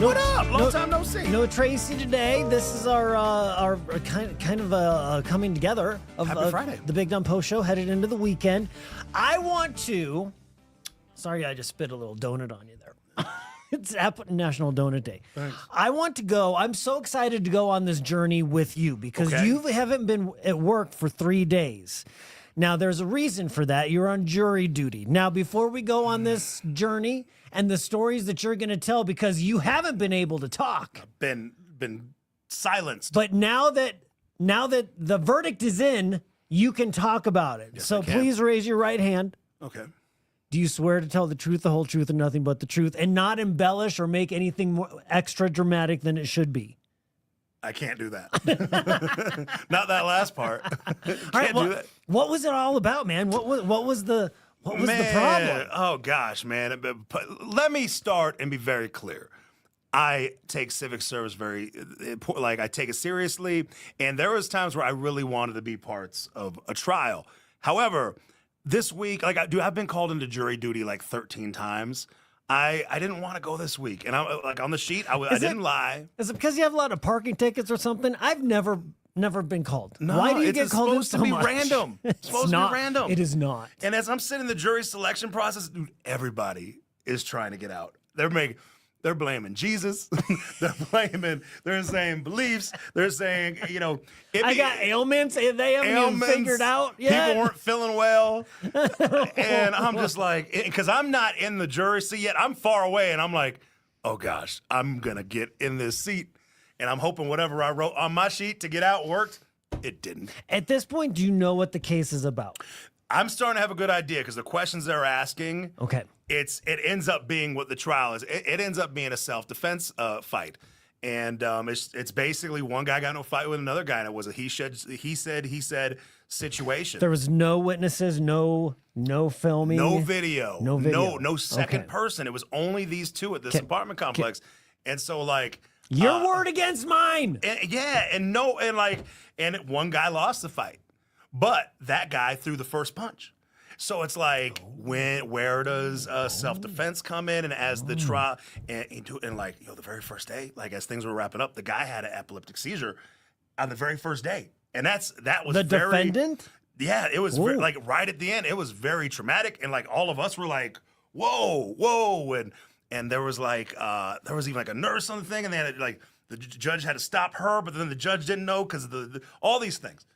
What up? Long time no see. No Tracy today. This is our kind of a coming together of Happy Friday. The Big Dumb Post Show headed into the weekend. I want to. Sorry, I just spit a little donut on you there. It's National Donut Day. Thanks. I want to go. I'm so excited to go on this journey with you because you haven't been at work for 3 days. Now, there's a reason for that. You're on jury duty. Now, before we go on this journey and the stories that you're going to tell, because you haven't been able to talk. Been silenced. But now that the verdict is in, you can talk about it. Yes, so I can. please raise your right hand. Okay. Do you swear to tell the truth, the whole truth, and nothing but the truth, and not embellish or make anything more extra dramatic than it should be? I can't do that. Not that last part. Can't All right, do that. what was it all about, man? What was the problem? Oh gosh, man. Let me start and be very clear. I take civic service very, I take it seriously, and there was times where I really wanted to be parts of a trial. However, this week, I've been called into jury duty like 13 times. I didn't want to go this week, and I'm like on the sheet. I didn't lie. Is it because you have a lot of parking tickets or something? I've never been called. No, Why do you get called in so supposed to much? be random. It's supposed to be random. It is not. And as I'm sitting in the jury selection process, dude, everybody is trying to get out. They're blaming Jesus. They're saying beliefs. They're saying, I got ailments. They haven't even figured out yet. People weren't feeling well. And I'm just like, because I'm not in the jury seat yet. I'm far away, and I'm like, oh gosh, I'm going to get in this seat. And I'm hoping whatever I wrote on my sheet to get out worked. It didn't. At this point, do you know what the case is about? I'm starting to have a good idea because the questions they're asking, Okay. it ends up being what the trial is. It ends up being a self-defense fight. And it's basically one guy got in a fight with another guy, and it was a he said situation. There was no witnesses, no filming. No video. No second Okay. person. It was only these two at this apartment complex. And so Your word against mine. And one guy lost the fight. But that guy threw the first punch. So it's like, where does self-defense come in? And as the trial, and the very first day, as things were wrapping up, the guy had an epileptic seizure on the very first day. And that was The defendant? Yeah, it was right at the end. It was very traumatic. And all of us were like, whoa. And there was there was even a nurse on the thing. And they had the judge had to stop her, but then the judge didn't know because of all these things.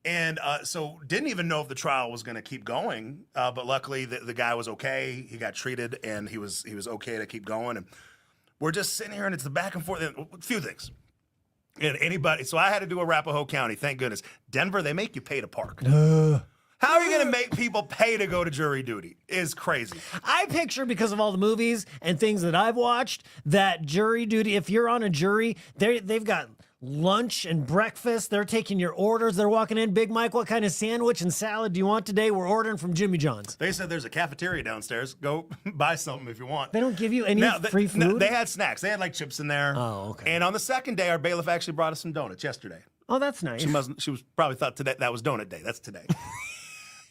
And so didn't even know if the trial was going to keep going. But luckily, the guy was okay. He got treated, and he was okay to keep going. And we're just sitting here, and it's the back and forth. And a few things. And so I had to do Arapahoe County. Thank goodness. Denver, they make you pay to park. How are you going to make people pay to go to jury duty? Is crazy. I picture, because of all the movies and things that I've watched, that jury duty, if you're on a jury, they've got lunch and breakfast. They're taking your orders. They're walking in. Big Mike, what kind of sandwich and salad do you want today? We're ordering from Jimmy John's. They said there's a cafeteria downstairs. Go buy something if you want. They don't give you any free food? No, they had snacks. They had chips in there. Oh, okay. And on the second day, our bailiff actually brought us some donuts yesterday. Oh, that's nice. She was probably thought today that was donut day. That's today.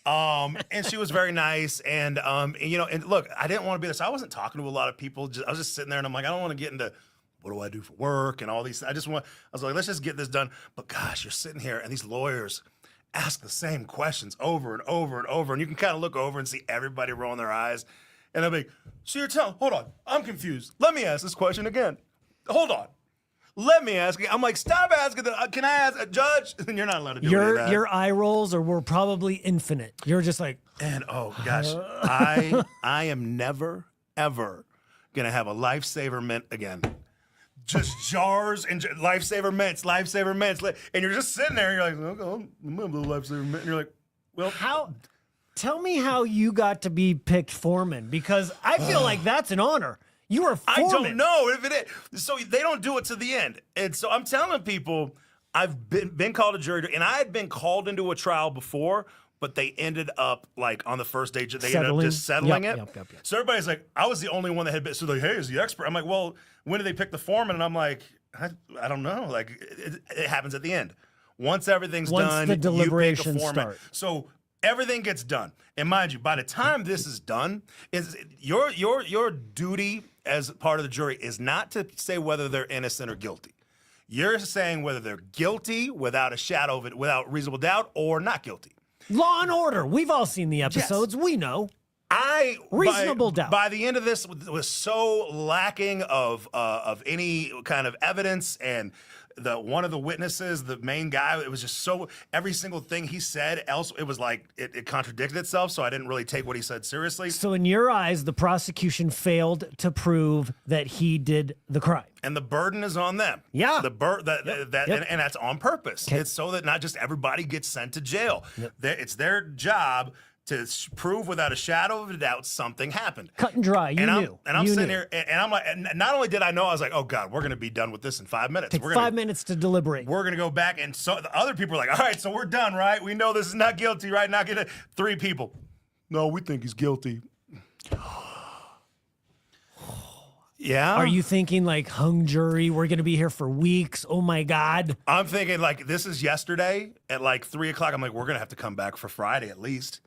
And she was very nice. And look, I didn't want to be there. So I wasn't talking to a lot of people. I was just sitting there, and I'm like, I don't want to get into what do I do for work and all these. I was like, let's just get this done. But gosh, you're sitting here, and these lawyers ask the same questions over and over and over. And you can kind of look over and see everybody rolling their eyes. And I'm like, so you're telling, hold on, I'm confused. Let me ask this question again. Hold on. Let me ask it. I'm like, stop asking. Can I ask a judge? And you're not allowed to do any of that. Your eye rolls were probably infinite. You're just like, and oh gosh, I am never ever gonna have a lifesaver mint again. Just jars and lifesaver mints, and you're just sitting there. And you're like, okay, I'm gonna have a lifesaver mint. And you're like, well, how? Tell me how you got to be picked foreman, because I feel like that's an honor. You were foreman. I don't know if it is. So they don't do it to the end. And so I'm telling people, I've been called a jury, and I had been called into a trial before, but they ended up on the first day, they ended up just settling it. Yep. So everybody's like, I was the only one that had been. So hey, is the expert? I'm like, well, when did they pick the foreman? And I'm like, I don't know. It happens at the end. Once everything's done, the deliberations you pick a foreman. start. So everything gets done. And mind you, by the time this is done, your duty as part of the jury is not to say whether they're innocent or guilty. You're saying whether they're guilty without a shadow of it, without reasonable doubt, or not guilty. Law and Order. We've all seen the episodes. Yes. We know. Reasonable doubt. By the end of this, was so lacking of any kind of evidence, and one of the witnesses, the main guy, it was just so, every single thing he said else, it was like it contradicted itself. So I didn't really take what he said seriously. So in your eyes, the prosecution failed to prove that he did the crime, and the burden is on them. Yeah, and that's on purpose. Okay. It's so that not just everybody gets sent to jail. It's their job to prove without a shadow of a doubt something happened. Cut and dry. You knew. And I'm sitting here, and I'm like, and not only did I know, I was like, oh God, we're going to be done with this in 5 minutes. Take 5 minutes to deliberate. We're going to go back, and so the other people are like, all right, so we're done, right? We know this is not guilty, right? Not guilty. 3 people. No, we think he's guilty. Yeah. Are you thinking like hung jury? We're going to be here for weeks. Oh my God. I'm thinking like this is yesterday at like 3 o'clock. I'm like, we're going to have to come back for Friday at least.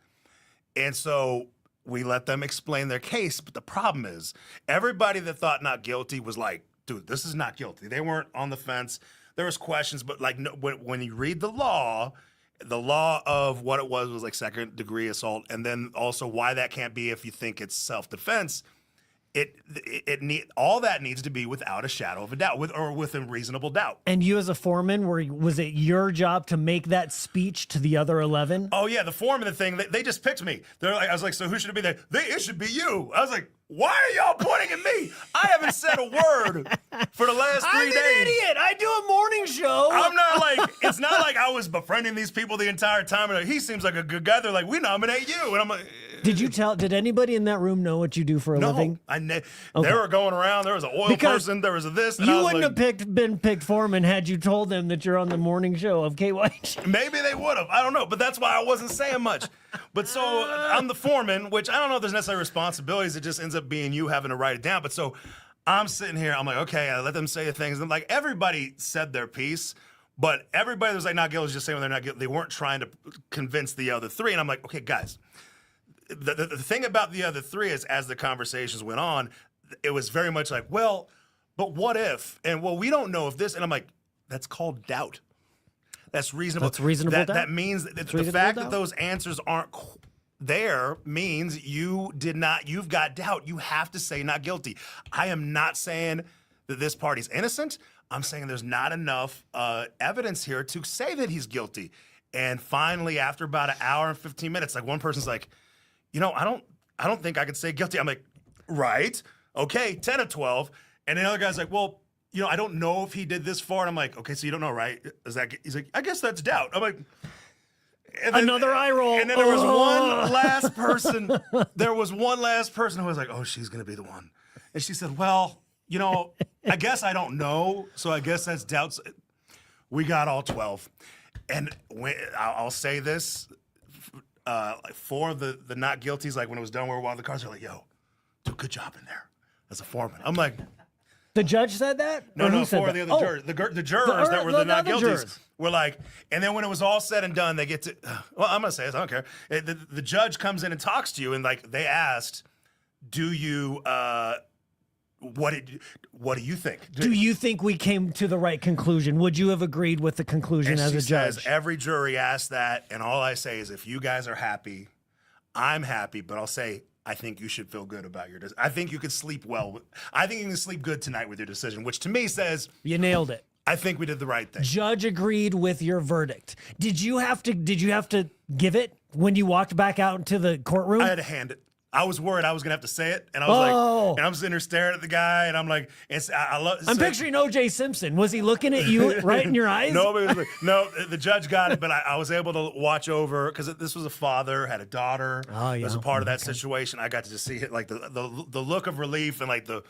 And so we let them explain their case. But the problem is everybody that thought not guilty was like, dude, this is not guilty. They weren't on the fence. There was questions, but like no, when you read the law of what it was like second-degree assault, and then also why that can't be if you think it's self-defense. All that needs to be without a shadow of a doubt, within reasonable doubt. And you as a foreman, was it your job to make that speech to the other 11? Oh yeah, the foreman thing, they just picked me. I was like, so who should it be there? It should be you. I was like, why are y'all pointing at me? I haven't said a word for the last 3 days. I'm an idiot. I do a morning show. I'm not like, it's not like I was befriending these people the entire time. And he seems like a good guy. They're like, we nominate you. And I'm like, did anybody in that room know what you do for a living? They were going around. There was an oil person. There was a this. And you wouldn't have been picked foreman had you told them that you're on the morning show of KY. Maybe they would have. I don't know. But that's why I wasn't saying much. But so I'm the foreman, which I don't know if there's necessarily responsibilities. It just ends up being you having to write it down. But so I'm sitting here. I'm like, okay, I let them say the things. And like everybody said their piece. But everybody that was like not guilty was just saying they're not guilty. They weren't trying to convince the other 3. And I'm like, okay, guys. The thing about the other 3 is as the conversations went on, it was very much like, well, but what if? And well, we don't know if this. And I'm like, that's called doubt. That's reasonable. That's reasonable doubt. That means that the fact that those answers aren't there means you've got doubt. You have to say not guilty. I am not saying that this party's innocent. I'm saying there's not enough evidence here to say that he's guilty. And finally, after about an hour and 15 minutes, like one person's like, I don't think I could say guilty. I'm like, right, okay, 10 of 12. And the other guy's like, well, I don't know if he did this far. And I'm like, okay, so you don't know, right? He's like, I guess that's doubt. I'm like, another eye roll. And then there was one last person. There was one last person who was like, oh, she's going to be the one. And she said, well, I guess I don't know. So I guess that's doubt. We got all 12. And I'll say this, like 4 of the not guilties, like when it was done, we were walking the cars, they're like, yo, do a good job in there as a foreman. I'm like, the judge said that? No, 4 of the other jurors. The jurors that were the not guilties were like, and then when it was all said and done, they get to, well, I'm going to say this, I don't care. The judge comes in and talks to you, and like they asked, do you, what do you think? Do you think we came to the right conclusion? Would you have agreed with the conclusion as a judge? Says, every jury asked that, and all I say is if you guys are happy, I'm happy, but I'll say, I think you should feel good about your decision. I think you could sleep well. I think you can sleep good tonight with your decision, which to me says you nailed it. I think we did the right thing. Judge agreed with your verdict. Did you have to give it when you walked back out into the courtroom? I had to hand it. I was worried I was gonna have to say it, and I was like, and I'm sitting there staring at the guy, and I'm like, I'm picturing O.J. Simpson. Was he looking at you right in your eyes? No, the judge got it, but I was able to watch over because this was a father, had a daughter. Oh, yeah. As a part of that situation, I got to just see it, like the look of relief, and like the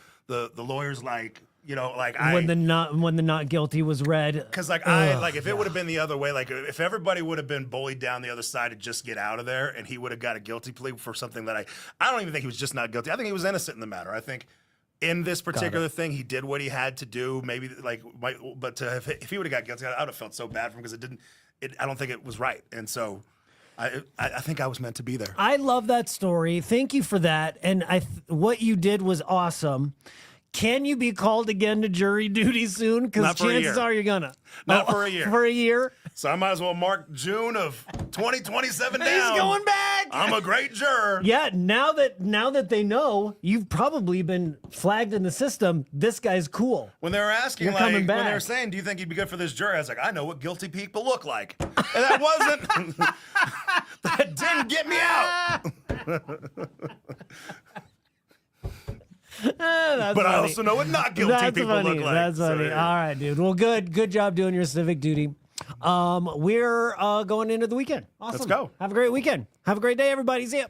lawyers like. When the not guilty was read, because if it would have been the other way, like if everybody would have been bullied down the other side to just get out of there, and he would have got a guilty plea for something that I don't even think he was just not guilty. I think he was innocent in the matter. I think in this particular thing, he did what he had to do. Maybe if he would have got guilty, I would have felt so bad for him because I don't think it was right, and so. I think I was meant to be there. I love that story. Thank you for that. And what you did was awesome. Can you be called again to jury duty soon? Because chances are you're gonna. Not for a year. For a year? So I might as well mark June of 2027 down. He's going back. I'm a great juror. Yeah, now that they know, you've probably been flagged in the system. This guy's cool. When they were asking, You're like, coming when back. they were saying, do you think you'd be good for this jury? I was like, I know what guilty people look like. And that wasn't, that didn't get me out. But funny. I also know what not guilty people look like. That's funny. So, All right, dude. Well, good job doing your civic duty. We're going into the weekend. Awesome. Let's go. Have a great weekend. Have a great day, everybody. See ya.